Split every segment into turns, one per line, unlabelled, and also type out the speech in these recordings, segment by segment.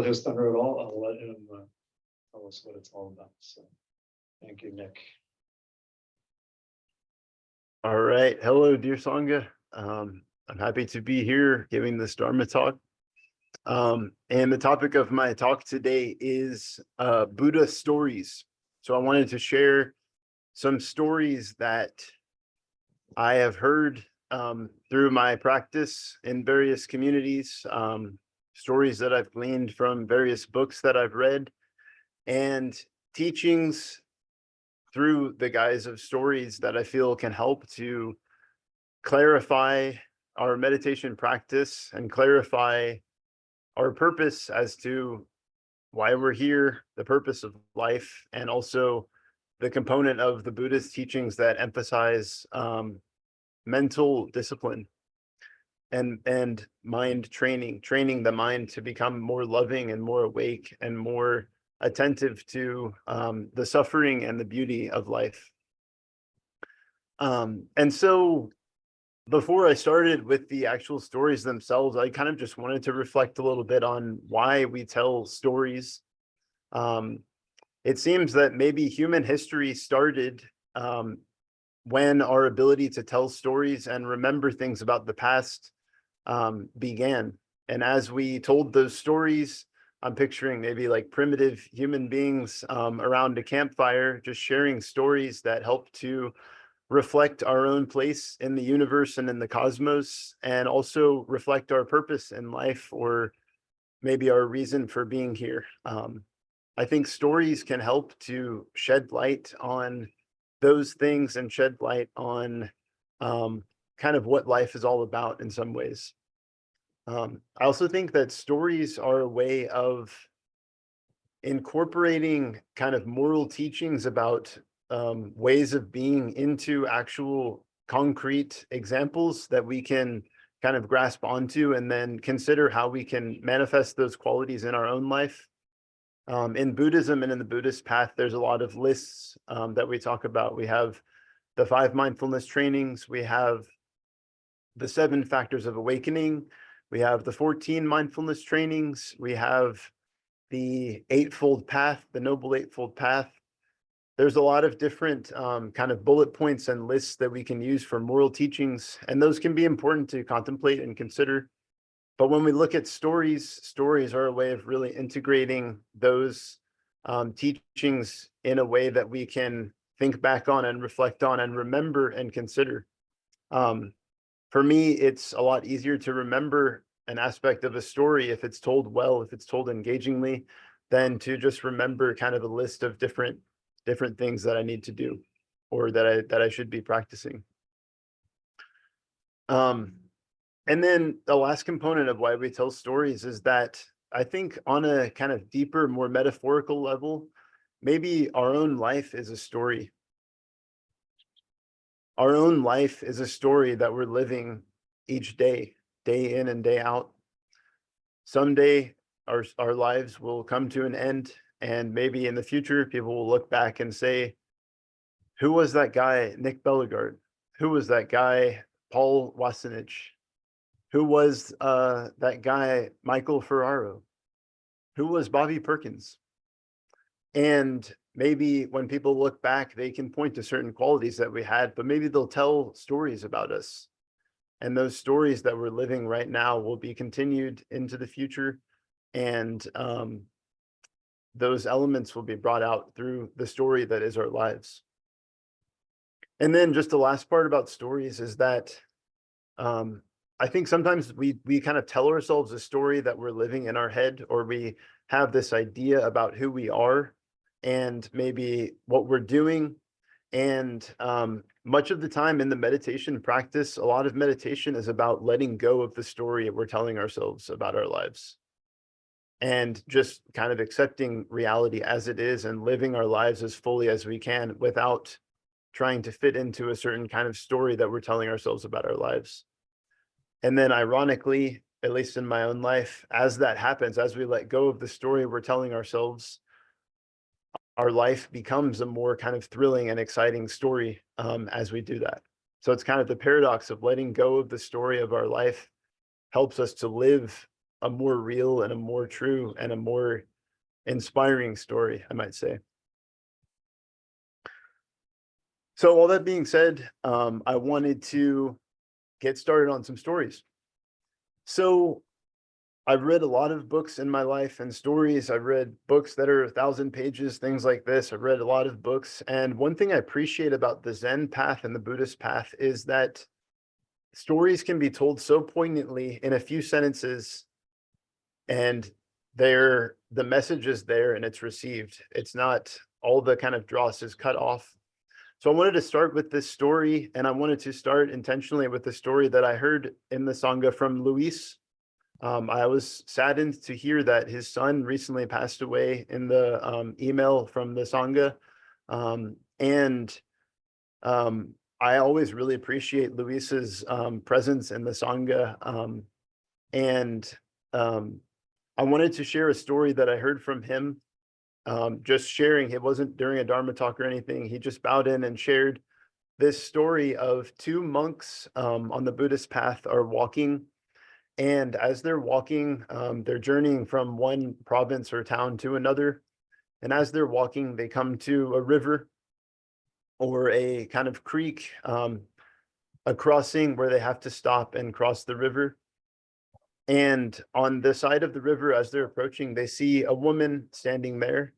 just under it all, I'll let him tell us what it's all about. So thank you, Nick.
All right. Hello, dear Sangha. I'm happy to be here giving this Dharma talk. And the topic of my talk today is Buddha stories. So I wanted to share some stories that I have heard through my practice in various communities, stories that I've gleaned from various books that I've read, and teachings through the guise of stories that I feel can help to clarify our meditation practice and clarify our purpose as to why we're here, the purpose of life, and also the component of the Buddhist teachings that emphasize mental discipline and mind training the mind to become more loving and more awake and more attentive to the suffering and the beauty of life. And so before I started with the actual stories themselves, I kind of just wanted to reflect a little bit on why we tell stories. It seems that maybe human history started when our ability to tell stories and remember things about the past began. And as we told those stories, I'm picturing maybe like primitive human beings around a campfire, just sharing stories that help to reflect our own place in the universe and in the cosmos, and also reflect our purpose in life, or maybe our reason for being here. I think stories can help to shed light on those things and shed light on kind of what life is all about in some ways. I also think that stories are a way of incorporating kind of moral teachings about ways of being into actual concrete examples that we can kind of grasp onto and then consider how we can manifest those qualities in our own life. In Buddhism and in the Buddhist path, there's a lot of lists that we talk about. We have the 5 mindfulness trainings, we have the 7 factors of awakening, we have the 14 mindfulness trainings, we have the Eightfold Path, the Noble Eightfold Path. There's a lot of different kind of bullet points and lists that we can use for moral teachings, and those can be important to contemplate and consider. But when we look at stories, stories are a way of really integrating those teachings in a way that we can think back on and reflect on and remember and consider. For me, it's a lot easier to remember an aspect of a story if it's told well, if it's told engagingly, than to just remember kind of a list of different things that I need to do or that I should be practicing. And then the last component of why we tell stories is that I think on a kind of deeper, more metaphorical level, maybe our own life is a story. Our own life is a story that we're living each day, day in and day out. Someday our lives will come to an end, and maybe in the future, people will look back and say, who was that guy, Nick Bellegarde? Who was that guy, Paul Wassenich? Who was that guy, Michael Ferraro? Who was Bobby Perkins? And maybe when people look back, they can point to certain qualities that we had, but maybe they'll tell stories about us. And those stories that we're living right now will be continued into the future. And those elements will be brought out through the story that is our lives. And then just the last part about stories is that I think sometimes we kind of tell ourselves a story that we're living in our head, or we have this idea about who we are and maybe what we're doing. And much of the time in the meditation practice, a lot of meditation is about letting go of the story we're telling ourselves about our lives and just kind of accepting reality as it is and living our lives as fully as we can without trying to fit into a certain kind of story that we're telling ourselves about our lives. And then ironically, at least in my own life, as that happens, as we let go of the story we're telling ourselves, our life becomes a more kind of thrilling and exciting story as we do that. So it's kind of the paradox of letting go of the story of our life helps us to live a more real and a more true and a more inspiring story, I might say. So all that being said, I wanted to get started on some stories. So I've read a lot of books in my life and stories. I've read books that are 1,000 pages, things like this. I've read a lot of books. And one thing I appreciate about the Zen path and the Buddhist path is that stories can be told so poignantly in a few sentences, and the message is there and it's received. It's not all the kind of dross is cut off. So I wanted to start with this story, and I wanted to start intentionally with the story that I heard in the Sangha from Luis. I was saddened to hear that his son recently passed away in the email from the Sangha. And I always really appreciate Luis's presence in the Sangha. And I wanted to share a story that I heard from him. Just sharing, it wasn't during a Dharma talk or anything. He just bowed in and shared this story of two monks on the Buddhist path are walking. And as they're walking, they're journeying from one province or town to another. And as they're walking, they come to a river or a kind of creek, a crossing where they have to stop and cross the river. And on the side of the river, as they're approaching, they see a woman standing there.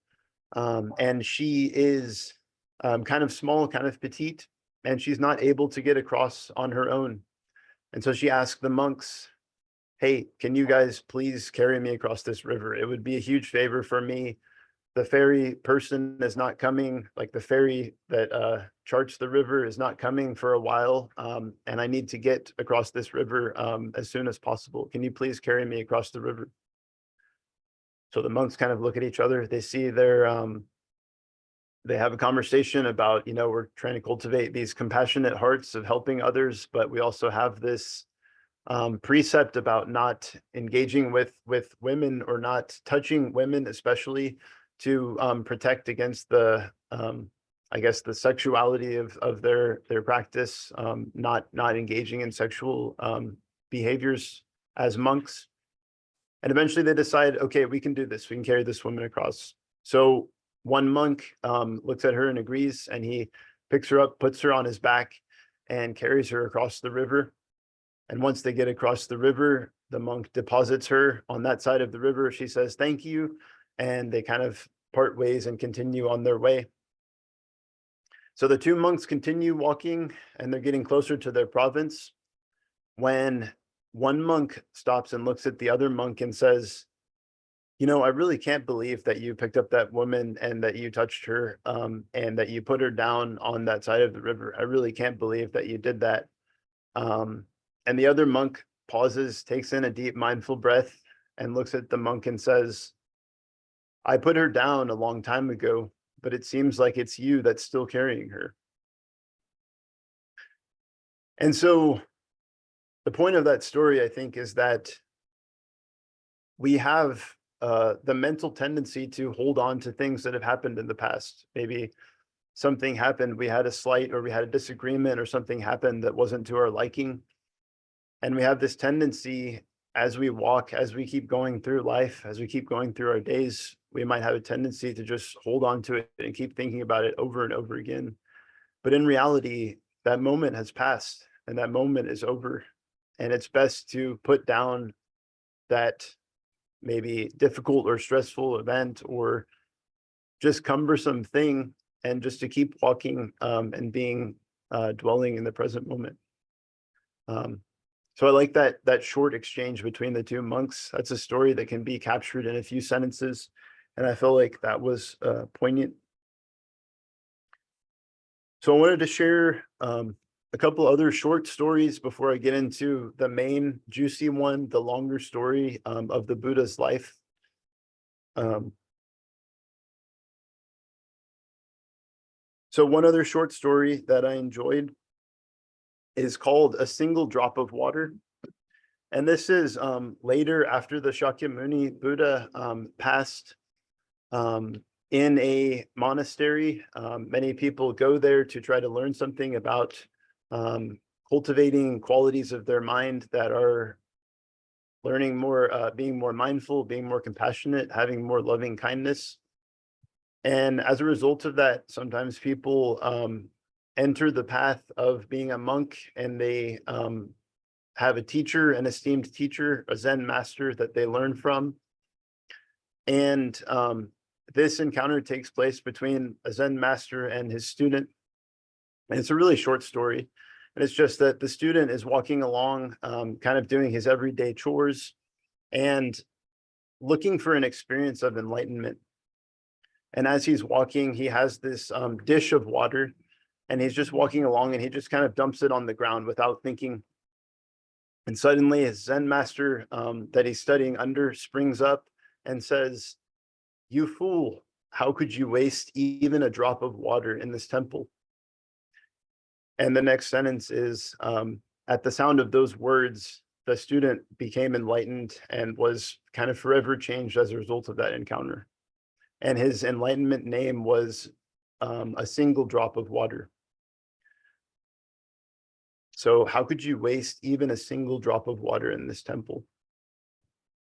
And she is kind of small, kind of petite, and she's not able to get across on her own. And so she asked the monks, "Hey, can you guys please carry me across this river? It would be a huge favor for me. The ferry person is not coming, like the ferry that charts the river is not coming for a while, and I need to get across this river as soon as possible. Can you please carry me across the river?" So the monks kind of look at each other. They see they have a conversation about, we're trying to cultivate these compassionate hearts of helping others, but we also have this precept about not engaging with women or not touching women, especially to protect against the I guess the sexuality of their practice, not engaging in sexual behaviors as monks. And eventually they decide, okay, we can do this. We can carry this woman across. So one monk looks at her and agrees, and he picks her up, puts her on his back, and carries her across the river. And once they get across the river, the monk deposits her on that side of the river. She says, "Thank you." And they kind of part ways and continue on their way. So the two monks continue walking, and they're getting closer to their province when one monk stops and looks at the other monk and says, "I really can't believe that you picked up that woman and that you touched her and that you put her down on that side of the river. I really can't believe that you did that." And the other monk pauses, takes in a deep mindful breath, and looks at the monk and says, "I put her down a long time ago, but it seems like it's you that's still carrying her." And so the point of that story, I think, is that we have the mental tendency to hold on to things that have happened in the past. Maybe something happened, we had a slight or we had a disagreement, or something happened that wasn't to our liking. And we have this tendency as we walk, as we keep going through life, as we keep going through our days, we might have a tendency to just hold on to it and keep thinking about it over and over again. But in reality, that moment has passed and that moment is over. And it's best to put down that maybe difficult or stressful event or just cumbersome thing, and just to keep walking and being dwelling in the present moment. So I like that short exchange between the two monks. That's a story that can be captured in a few sentences, and I feel like that was poignant. So I wanted to share a couple other short stories before I get into the main juicy one, the longer story of the Buddha's life. So one other short story that I enjoyed is called "A Single Drop of Water." And this is later, after the Shakyamuni Buddha passed, in a monastery. Many people go there to try to learn something about cultivating qualities of their mind that are learning more, being more mindful, being more compassionate, having more loving kindness. And as a result of that, sometimes people enter the path of being a monk, and they have a teacher, an esteemed teacher, a Zen master that they learn from. And this encounter takes place between a Zen master and his student. And it's a really short story. And it's just that the student is walking along, kind of doing his everyday chores and looking for an experience of enlightenment. And as he's walking, he has this dish of water, and he's just walking along, and he just kind of dumps it on the ground without thinking. And suddenly his Zen master that he's studying under springs up and says, "You fool, how could you waste even a drop of water in this temple?" And the next sentence is, at the sound of those words, the student became enlightened and was kind of forever changed as a result of that encounter. And his enlightenment name was a single drop of water. So how could you waste even a single drop of water in this temple?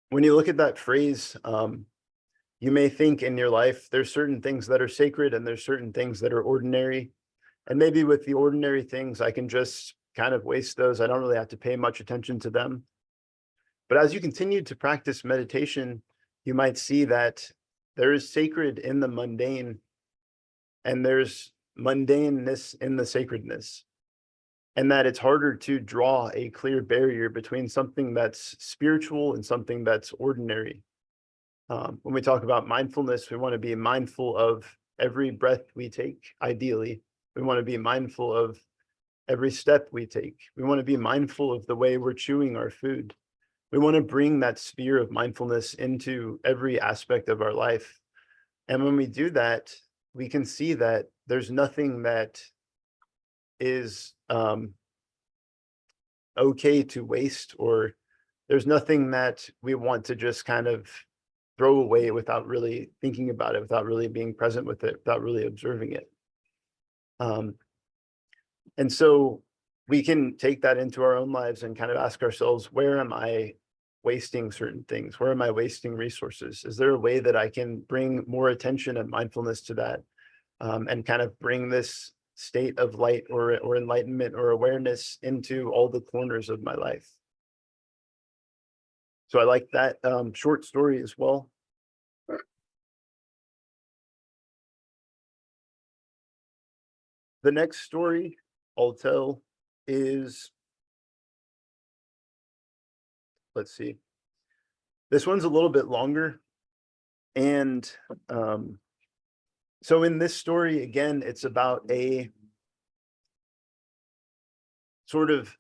When you look at that phrase, you may think in your life, there's certain things that are sacred and there's certain things that are ordinary. And maybe with the ordinary things, I can just kind of waste those. I don't really have to pay much attention to them. But as you continue to practice meditation, you might see that there is sacred in the mundane, and there's mundaneness in the sacredness. And that it's harder to draw a clear barrier between something that's spiritual and something that's ordinary. When we talk about mindfulness, we want to be mindful of every breath we take, ideally. We want to be mindful of every step we take. We want to be mindful of the way we're chewing our food. We want to bring that sphere of mindfulness into every aspect of our life. And when we do that, we can see that there's nothing that is okay to waste, or there's nothing that we want to just kind of throw away without really thinking about it, without really being present with it, without really observing it. And so we can take that into our own lives and kind of ask ourselves, where am I wasting certain things? Where am I wasting resources? Is there a way that I can bring more attention and mindfulness to that, and kind of bring this state of light or enlightenment or awareness into all the corners of my life? So I like that short story as well. The next story I'll tell is, let's see, this one's a little bit longer. And so in this story, again, it's about a sort of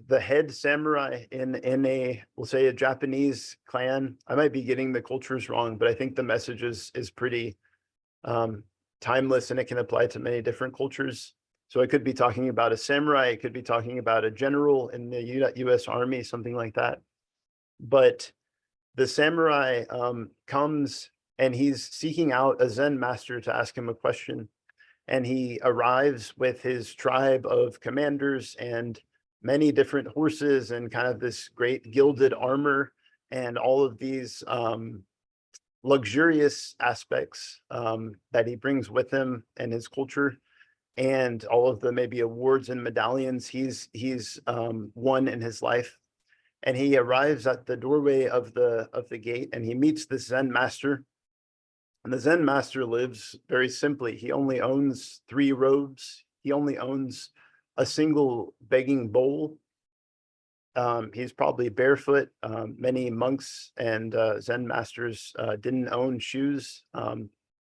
the head samurai in a, we'll say, a Japanese clan. I might be getting the cultures wrong, but I think the message is pretty timeless, and it can apply to many different cultures. So I could be talking about a samurai, it could be talking about a general in the US Army, something like that. But the samurai comes and he's seeking out a Zen master to ask him a question. And he arrives with his tribe of commanders and many different horses and kind of this great gilded armor and all of these luxurious aspects that he brings with him and his culture, and all of the maybe awards and medallions he's won in his life. And he arrives at the doorway of the gate, and he meets the Zen master. And the Zen master lives very simply. He only owns 3 robes. He only owns a single begging bowl. He's probably barefoot. Many monks and Zen masters didn't own shoes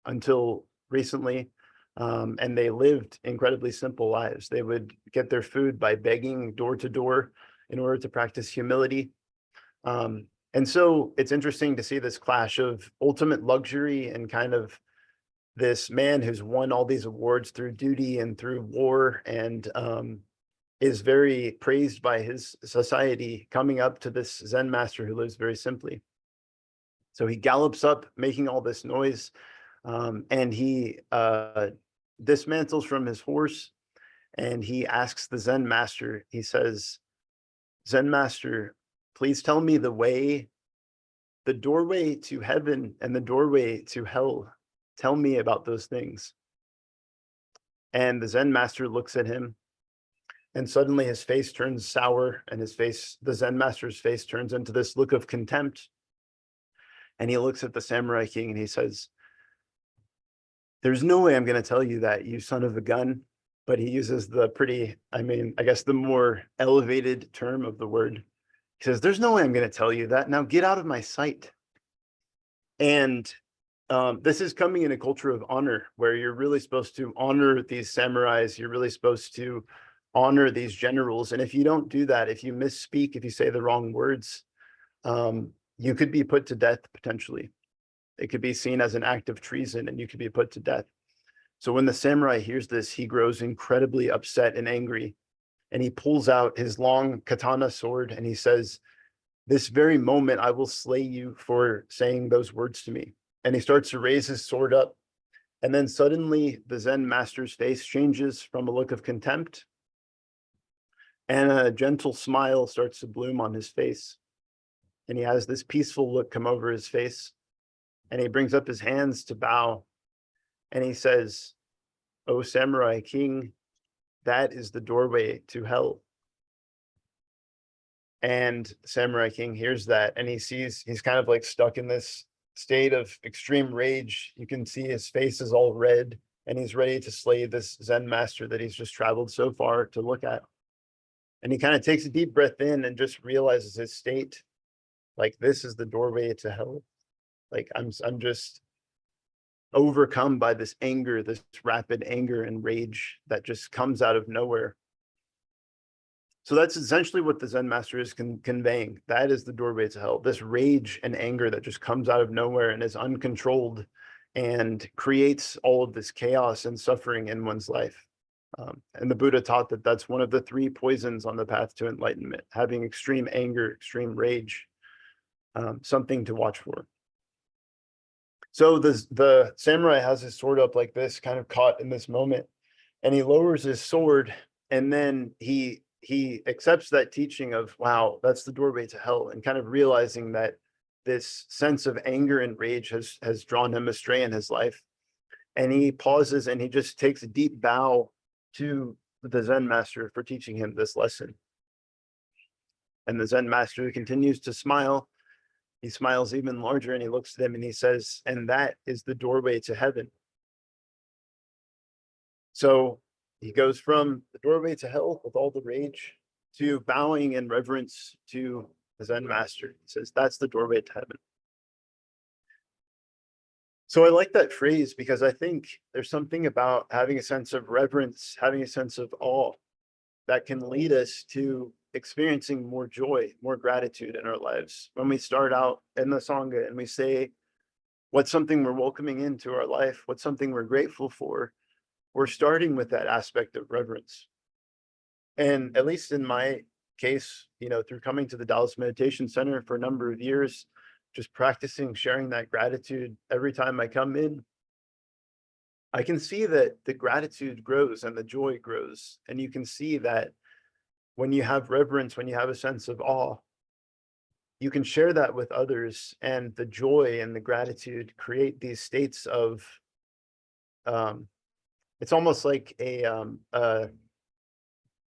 until recently. And they lived incredibly simple lives. They would get their food by begging door to door in order to practice humility. And so it's interesting to see this clash of ultimate luxury and kind of this man who's won all these awards through duty and through war, and is very praised by his society, coming up to this Zen master who lives very simply. So he gallops up, making all this noise, and he dismantles from his horse, and he asks the Zen master, he says, "Zen master, Please tell me the doorway to heaven and the doorway to hell. Tell me about those things." And the Zen master looks at him, and suddenly his face turns sour, and the Zen master's face turns into this look of contempt. And he looks at the Samurai King and he says, "There's no way I'm going to tell you that, you son of a gun." But he uses the I guess the more elevated term of the word. He says, "There's no way I'm going to tell you that. Now get out of my sight." And this is coming in a culture of honor, where you're really supposed to honor these samurais. You're really supposed to honor these generals. And if you don't do that, if you misspeak, if you say the wrong words, you could be put to death potentially. It could be seen as an act of treason, and you could be put to death. So when the samurai hears this, he grows incredibly upset and angry, and he pulls out his long katana sword and he says, "This very moment, I will slay you for saying those words to me." And he starts to raise his sword up. And then suddenly the Zen master's face changes from a look of contempt, and a gentle smile starts to bloom on his face. And he has this peaceful look come over his face. And he brings up his hands to bow. And he says, "O Samurai King, that is the doorway to hell." And Samurai King hears that, and he sees he's kind of like stuck in this state of extreme rage. You can see his face is all red, and he's ready to slay this Zen master that he's just traveled so far to look at. And he kind of takes a deep breath in and just realizes his state. Like, this is the doorway to hell. Like, I'm just overcome by this anger, this rapid anger and rage that just comes out of nowhere. So that's essentially what the Zen master is conveying. That is the doorway to hell. This rage and anger that just comes out of nowhere and is uncontrolled and creates all of this chaos and suffering in one's life. And the Buddha taught that that's one of the 3 poisons on the path to enlightenment: having extreme anger, extreme rage, something to watch for. So the samurai has his sword up like this, kind of caught in this moment, and he lowers his sword, and then he accepts that teaching of, wow, that's the doorway to hell, and kind of realizing that this sense of anger and rage has drawn him astray in his life. And he pauses and he just takes a deep bow to the Zen master for teaching him this lesson. And the Zen master continues to smile. He smiles even larger, and he looks at him and he says, "And that is the doorway to heaven." So he goes from the doorway to hell with all the rage to bowing in reverence to the Zen master. He says, "That's the doorway to heaven." So I like that phrase, because I think there's something about having a sense of reverence, having a sense of awe, that can lead us to experiencing more joy, more gratitude in our lives. When we start out in the Sangha and we say, what's something we're welcoming into our life, what's something we're grateful for, we're starting with that aspect of reverence. And at least in my case, through coming to the Dallas Meditation Center for a number of years, just practicing sharing that gratitude every time I come in, I can see that the gratitude grows and the joy grows. And you can see that when you have reverence, when you have a sense of awe, you can share that with others, and the joy and the gratitude create these states of, it's almost like a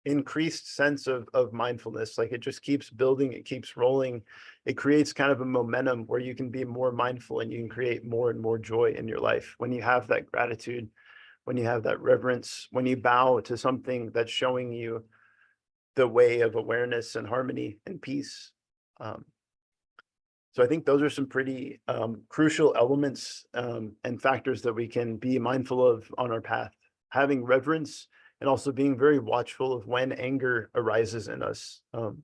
increased sense of mindfulness. Like, it just keeps building, it keeps rolling. It creates kind of a momentum where you can be more mindful and you can create more and more joy in your life when you have that gratitude, when you have that reverence, when you bow to something that's showing you the way of awareness and harmony and peace. So I think those are some pretty crucial elements and factors that we can be mindful of on our path. Having reverence, and also being very watchful of when anger arises in us. Thich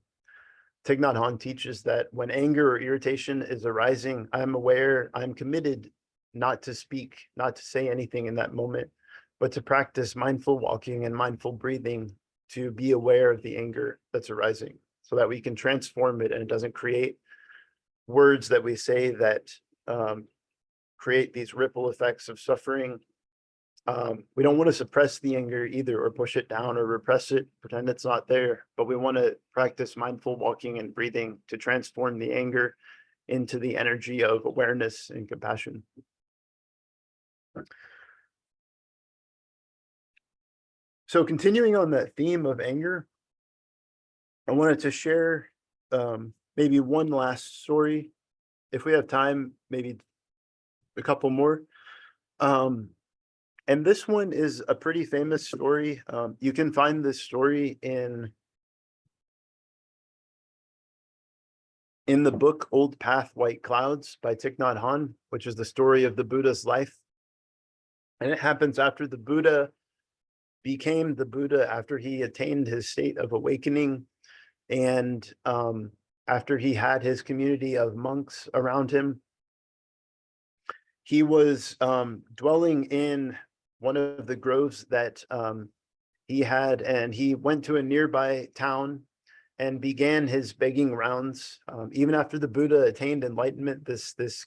Nhat Hanh teaches that when anger or irritation is arising, I'm aware, I'm committed not to speak, not to say anything in that moment, but to practice mindful walking and mindful breathing to be aware of the anger that's arising, so that we can transform it and it doesn't create words that we say that create these ripple effects of suffering We don't want to suppress the anger either, or push it down, or repress it, pretend it's not there, but we want to practice mindful walking and breathing to transform the anger into the energy of awareness and compassion. So continuing on that theme of anger, I wanted to share maybe one last story. If we have time, maybe a couple more. And this one is a pretty famous story. You can find this story in the book Old Path, White Clouds by Thich Nhat Hanh, which is the story of the Buddha's life. And it happens after the Buddha became the Buddha, after he attained his state of awakening, and after he had his community of monks around him. He was dwelling in one of the groves that he had, and he went to a nearby town and began his begging rounds. Even after the Buddha attained enlightenment, this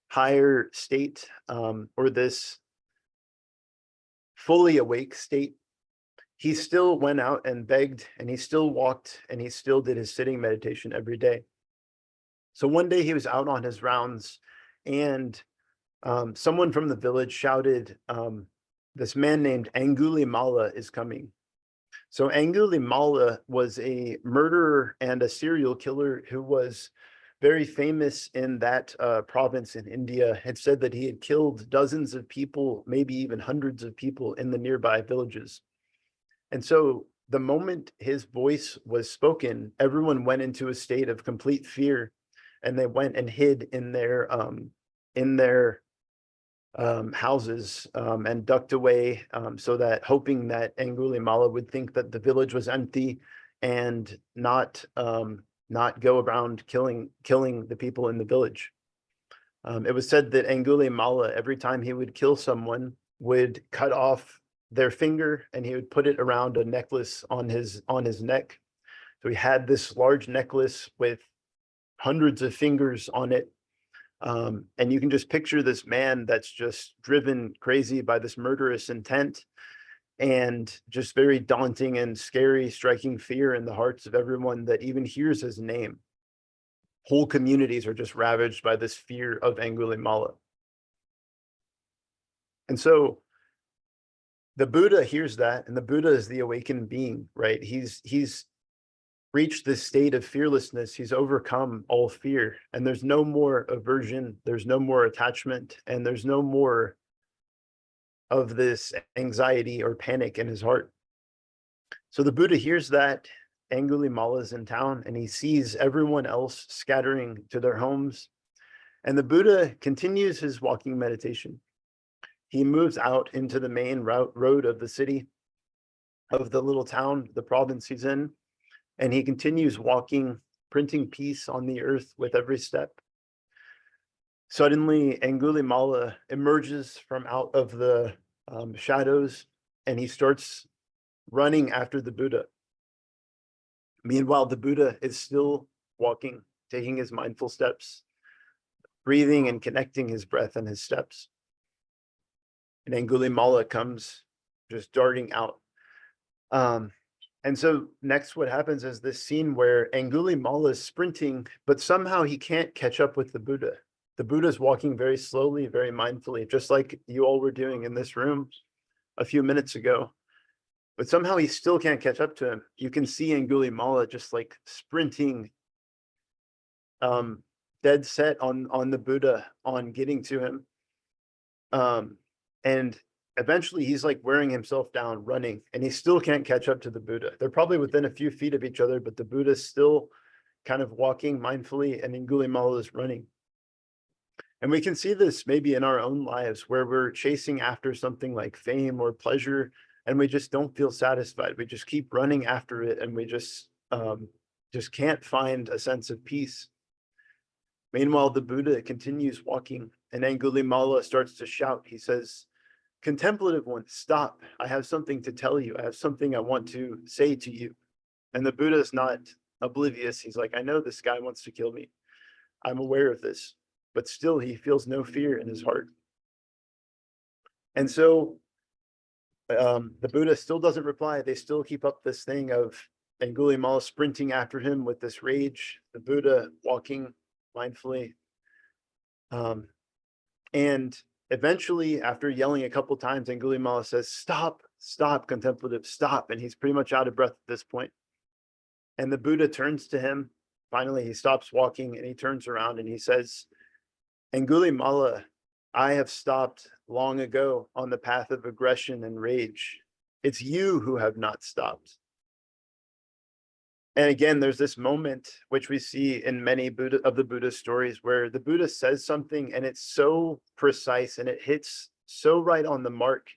higher state, or this fully awake state, he still went out and begged, and he still walked, and he still did his sitting meditation every day. So one day he was out on his rounds, and someone from the village shouted, this man named Angulimala is coming. So Angulimala was a murderer and a serial killer who was very famous in that province in India. It said that he had killed dozens of people, maybe even hundreds of people in the nearby villages. And so the moment his voice was spoken, everyone went into a state of complete fear, and they went and hid in their houses, and ducked away, so that, hoping that Angulimala would think that the village was empty and not go around killing the people in the village. It was said that Angulimala, every time he would kill someone, would cut off their finger, and he would put it around a necklace on his neck. So he had this large necklace with hundreds of fingers on it. And you can just picture this man that's just driven crazy by this murderous intent, and just very daunting and scary, striking fear in the hearts of everyone that even hears his name. Whole communities are just ravaged by this fear of Angulimala. And so the Buddha hears that, and the Buddha is the awakened being, right? He's reached this state of fearlessness. He's overcome all fear, and there's no more aversion, there's no more attachment, and there's no more of this anxiety or panic in his heart. So the Buddha hears that Angulimala is in town, and he sees everyone else scattering to their homes. And the Buddha continues his walking meditation. He moves out into the main road of the city, of the little town, the province he's in, and he continues walking, printing peace on the earth with every step. Suddenly, Angulimala emerges from out of the shadows, and he starts running after the Buddha. Meanwhile, the Buddha is still walking, taking his mindful steps, breathing and connecting his breath and his steps. And Angulimala comes just darting out. And so next what happens is this scene where Angulimala is sprinting, but somehow he can't catch up with the Buddha. The Buddha is walking very slowly, very mindfully, just like you all were doing in this room a few minutes ago. But somehow he still can't catch up to him. You can see Angulimala just like sprinting, dead set on the Buddha, on getting to him. And eventually he's like wearing himself down, running, and he still can't catch up to the Buddha. They're probably within a few feet of each other, but the Buddha's still kind of walking mindfully, and Angulimala is running. And we can see this maybe in our own lives, where we're chasing after something like fame or pleasure, and we just don't feel satisfied. We just keep running after it, and we just can't find a sense of peace. Meanwhile, the Buddha continues walking, and Angulimala starts to shout. He says, "Contemplative one, stop. I have something to tell you. I have something I want to say to you." And the Buddha is not oblivious. He's like, "I know this guy wants to kill me. I'm aware of this." But still, he feels no fear in his heart. And so The Buddha still doesn't reply. They still keep up this thing of Angulimala sprinting after him with this rage, the Buddha walking mindfully. And eventually, after yelling a couple times, Angulimala says, "Stop, stop, contemplative, stop." And he's pretty much out of breath at this point. And the Buddha turns to him. Finally, he stops walking and he turns around and he says, "Angulimala, I have stopped long ago on the path of aggression and rage. It's you who have not stopped." And again, there's this moment which we see in many of the Buddha stories where the Buddha says something and it's so precise and it hits so right on the mark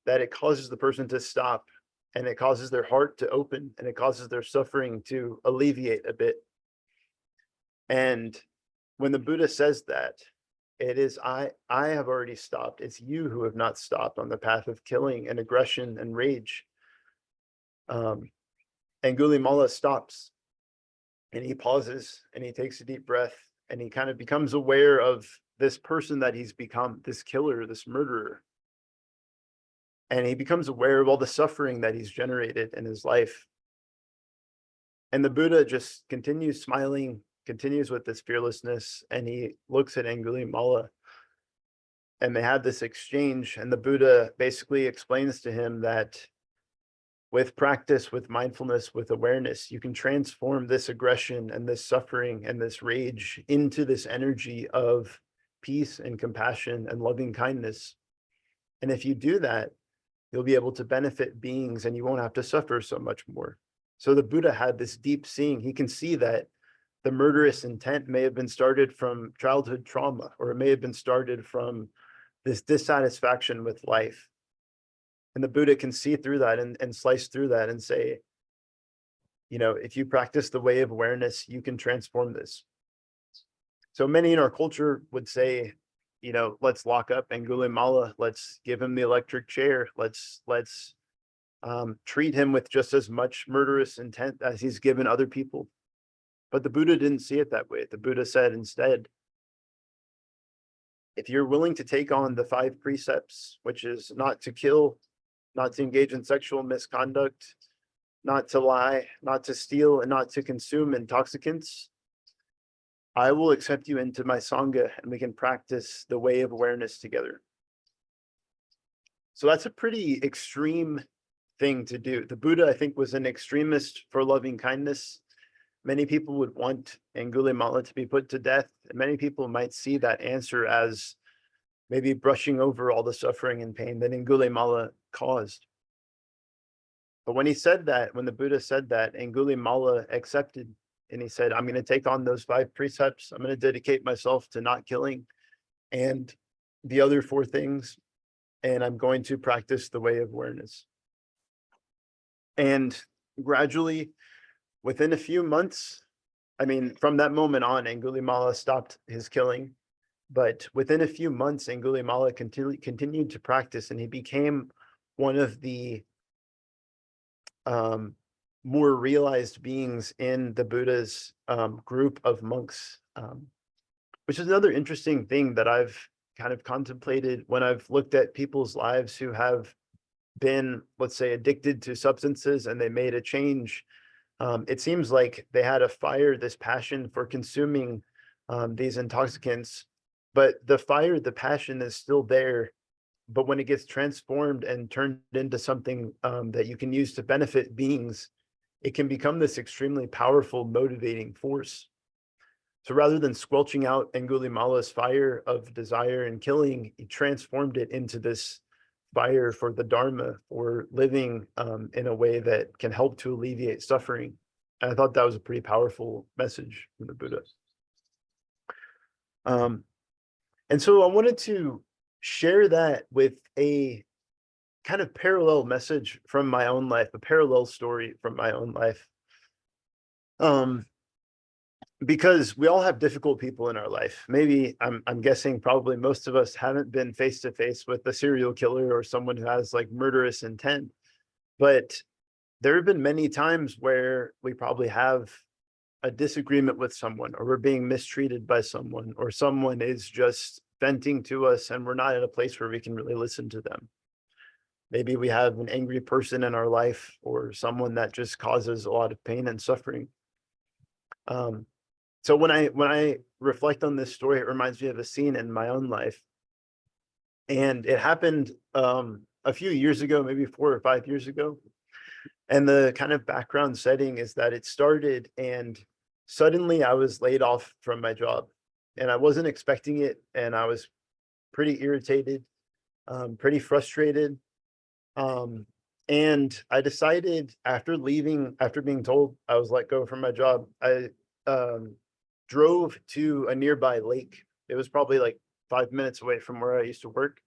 that it causes the person to stop, and it causes their heart to open, and it causes their suffering to alleviate a bit. And when the Buddha says that, it is, I have already stopped. It's you who have not stopped on the path of killing and aggression and rage. Angulimala stops and he pauses and he takes a deep breath and he kind of becomes aware of this person that he's become, this killer, this murderer. And he becomes aware of all the suffering that he's generated in his life. And the Buddha just continues smiling, continues with this fearlessness, and he looks at Angulimala and they have this exchange. And the Buddha basically explains to him that with practice, with mindfulness, with awareness, you can transform this aggression and this suffering and this rage into this energy of peace and compassion and loving kindness. And if you do that, you'll be able to benefit beings and you won't have to suffer so much more. So the Buddha had this deep seeing. He can see that the murderous intent may have been started from childhood trauma, or it may have been started from this dissatisfaction with life. And the Buddha can see through that and slice through that and say, you know, if you practice the way of awareness, you can transform this. So many in our culture would say, you know, let's lock up Angulimala, let's give him the electric chair, let's treat him with just as much murderous intent as he's given other people. But the Buddha didn't see it that way. The Buddha said instead, if you're willing to take on the 5 precepts, which is not to kill, not to engage in sexual misconduct, not to lie, not to steal, and not to consume intoxicants, I will accept you into my Sangha and we can practice the way of awareness together. So that's a pretty extreme thing to do. The Buddha, I think, was an extremist for loving kindness. Many people would want Angulimala to be put to death. And many people might see that answer as maybe brushing over all the suffering and pain that Angulimala caused. But when he said that, when the Buddha said that, Angulimala accepted. And he said, I'm going to take on those 5 precepts. I'm going to dedicate myself to not killing and the other 4 things. And I'm going to practice the way of awareness. And gradually, within a few months, I mean, from that moment on, Angulimala stopped his killing. But within a few months, Angulimala continued to practice, and he became one of the more realized beings in the Buddha's group of monks, which is another interesting thing that I've kind of contemplated when I've looked at people's lives who have been, let's say, addicted to substances and they made a change. It seems like they had a fire, this passion for consuming these intoxicants, but the fire, the passion is still there. But when it gets transformed and turned into something that you can use to benefit beings, it can become this extremely powerful, motivating force. So rather than squelching out Angulimala's fire of desire and killing, he transformed it into this fire for the Dharma, or living in a way that can help to alleviate suffering. And I thought that was a pretty powerful message from the Buddha. And so I wanted to share that with a kind of parallel message from my own life, a parallel story from my own life. Because we all have difficult people in our life. Maybe I'm guessing probably most of us haven't been face to face with a serial killer or someone who has like murderous intent, but there have been many times where we probably have a disagreement with someone, or we're being mistreated by someone, or someone is just venting to us and we're not in a place where we can really listen to them. Maybe we have an angry person in our life or someone that just causes a lot of pain and suffering. So when I reflect on this story, it reminds me of a scene in my own life. And it happened a few years ago, maybe 4 or 5 years ago. And the kind of background setting is that it started and suddenly I was laid off from my job and I wasn't expecting it. And I was pretty irritated, pretty frustrated. Um, and I decided after leaving, after being told I was let go from my job, I drove to a nearby lake. It was probably like 5 minutes away from where I used to work.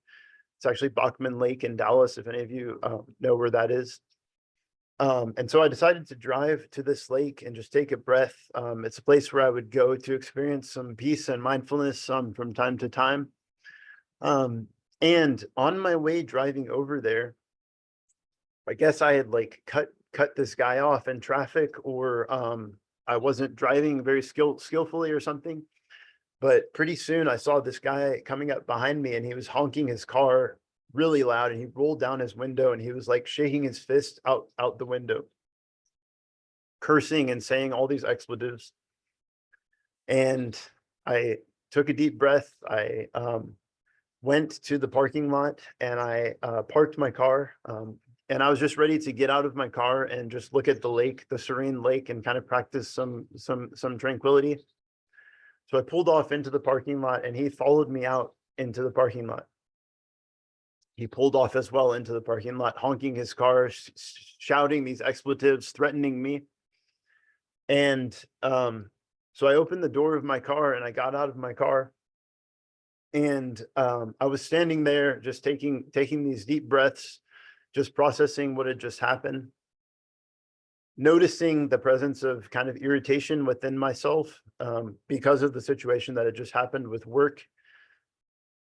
It's actually Bachman Lake in Dallas, if any of you know where that is. And so I decided to drive to this lake and just take a breath. It's a place where I would go to experience some peace and mindfulness from time to time. And on my way driving over there, I guess I had like cut this guy off in traffic, or I wasn't driving very skillfully or something. But pretty soon I saw this guy coming up behind me and he was honking his car really loud and he rolled down his window and he was like shaking his fist out the window, cursing and saying all these expletives. And I took a deep breath. I went to the parking lot and I parked my car. And I was just ready to get out of my car and just look at the lake, the serene lake, and kind of practice some tranquility. So I pulled off into the parking lot and he followed me out into the parking lot. He pulled off as well into the parking lot, honking his car, shouting these expletives, threatening me. And so I opened the door of my car and I got out of my car. And I was standing there just taking these deep breaths, just processing what had just happened, noticing the presence of kind of irritation within myself because of the situation that had just happened with work.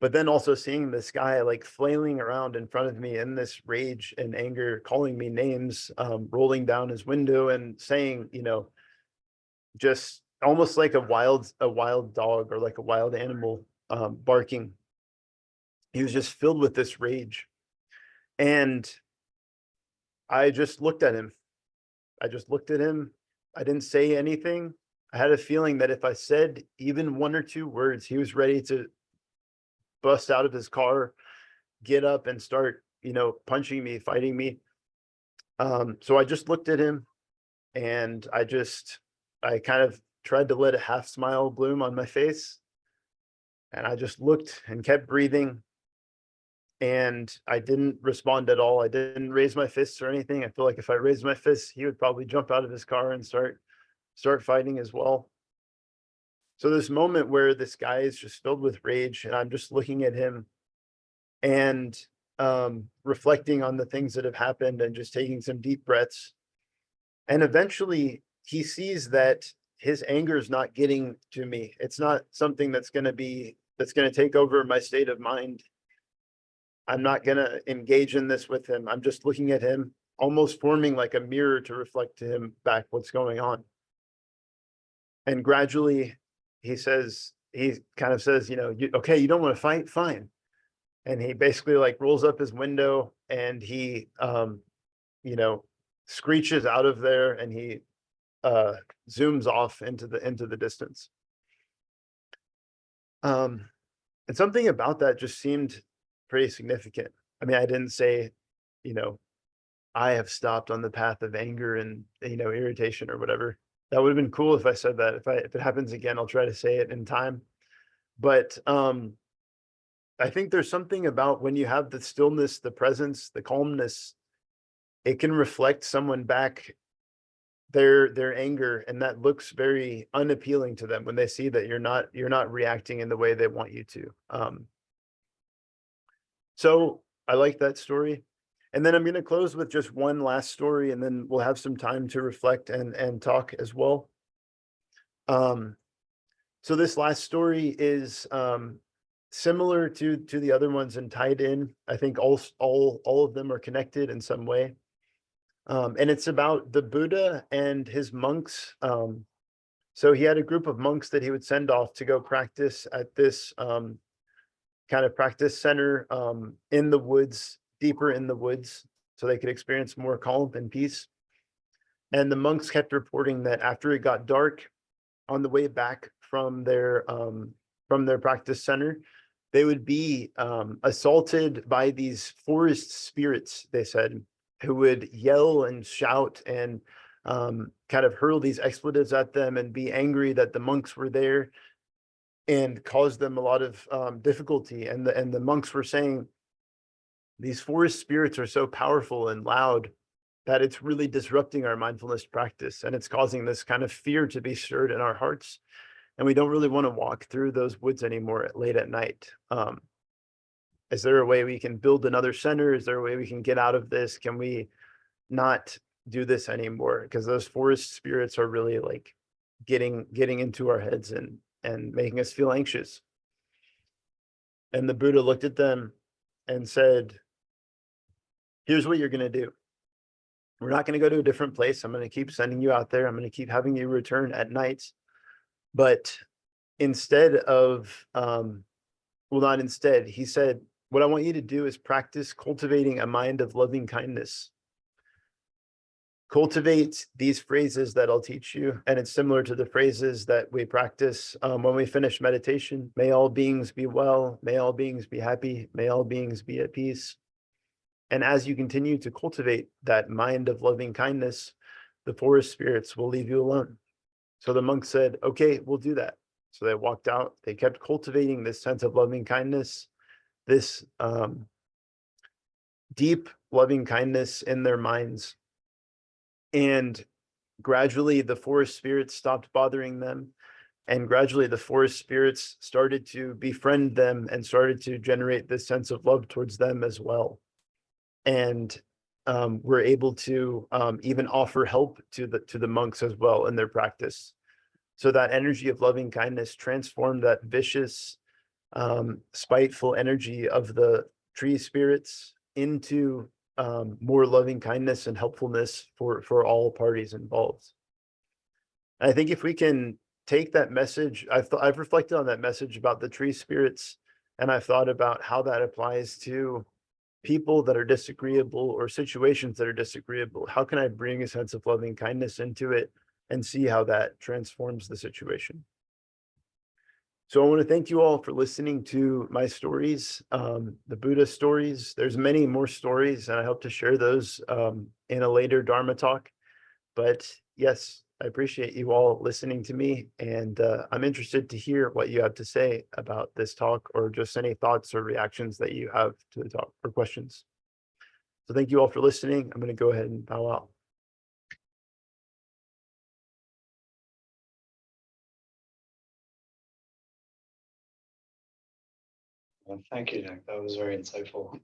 But then also seeing this guy like flailing around in front of me in this rage and anger, calling me names, rolling down his window and saying, just almost like a wild dog or like a wild animal barking. He was just filled with this rage. And I just looked at him. I didn't say anything. I had a feeling that if I said even 1 or 2 words, he was ready to bust out of his car, get up and start, punching me, fighting me. So I just looked at him and I kind of tried to let a half smile bloom on my face. And I just looked and kept breathing. And I didn't respond at all. I didn't raise my fists or anything. I feel like if I raised my fists, he would probably jump out of his car and start fighting as well. So this moment where this guy is just filled with rage and I'm just looking at him and reflecting on the things that have happened and just taking some deep breaths. And eventually he sees that his anger is not getting to me. It's not something that's going to take over my state of mind. I'm not going to engage in this with him. I'm just looking at him, almost forming like a mirror to reflect to him back what's going on. And gradually he kind of says, okay, you don't want to fight? Fine. And he basically like rolls up his window and he, screeches out of there and he zooms off into the distance. And something about that just seemed pretty significant. I mean, I didn't say, I have stopped on the path of anger and, irritation or whatever. That would have been cool if I said that. If it happens again, I'll try to say it in time. But I think there's something about when you have the stillness, the presence, the calmness, it can reflect someone back their anger, and that looks very unappealing to them when they see that you're not reacting in the way they want you to. So I like that story. And then I'm going to close with just one last story, and then we'll have some time to reflect and talk as well. So this last story is similar to the other ones and tied in. I think all of them are connected in some way. And it's about the Buddha and his monks. So he had a group of monks that he would send off to go practice at this kind of practice center in the woods deeper in the woods so they could experience more calm and peace. And the monks kept reporting that after it got dark on the way back from their practice center, they would be assaulted by these forest spirits, they said, who would yell and shout and kind of hurl these expletives at them and be angry that the monks were there and cause them a lot of difficulty. And the monks were saying, these forest spirits are so powerful and loud that it's really disrupting our mindfulness practice, and it's causing this kind of fear to be stirred in our hearts. And we don't really want to walk through those woods anymore late at night. Is there a way we can build another center? Is there a way we can get out of this? Can we not do this anymore? Because those forest spirits are really like getting into our heads and making us feel anxious. And the Buddha looked at them and said, here's what you're going to do. We're not going to go to a different place. I'm going to keep sending you out there. I'm going to keep having you return at night. But instead of, not instead, he said, what I want you to do is practice cultivating a mind of loving kindness. Cultivate these phrases that I'll teach you. And it's similar to the phrases that we practice when we finish meditation. May all beings be well. May all beings be happy. May all beings be at peace. And as you continue to cultivate that mind of loving kindness, the forest spirits will leave you alone. So the monk said, okay, we'll do that. So they walked out. They kept cultivating this sense of loving kindness, this deep loving kindness in their minds. And gradually the forest spirits stopped bothering them. And gradually the forest spirits started to befriend them and started to generate this sense of love towards them as well. And we're able to even offer help to the monks as well in their practice. So that energy of loving kindness transformed that vicious, spiteful energy of the tree spirits into more loving kindness and helpfulness for all parties involved. And I think if we can take that message, I've reflected on that message about the tree spirits, and I've thought about how that applies to people that are disagreeable or situations that are disagreeable. How can I bring a sense of loving kindness into it and see how that transforms the situation? So I want to thank you all for listening to my stories, the Buddha stories. There's many more stories, and I hope to share those in a later Dharma talk. But yes, I appreciate you all listening to me, and I'm interested to hear what you have to say about this talk, or just any thoughts or reactions that you have to the talk or questions. So thank you all for listening. I'm going to go ahead and bow out.
Well, thank you, Nick. That was very insightful.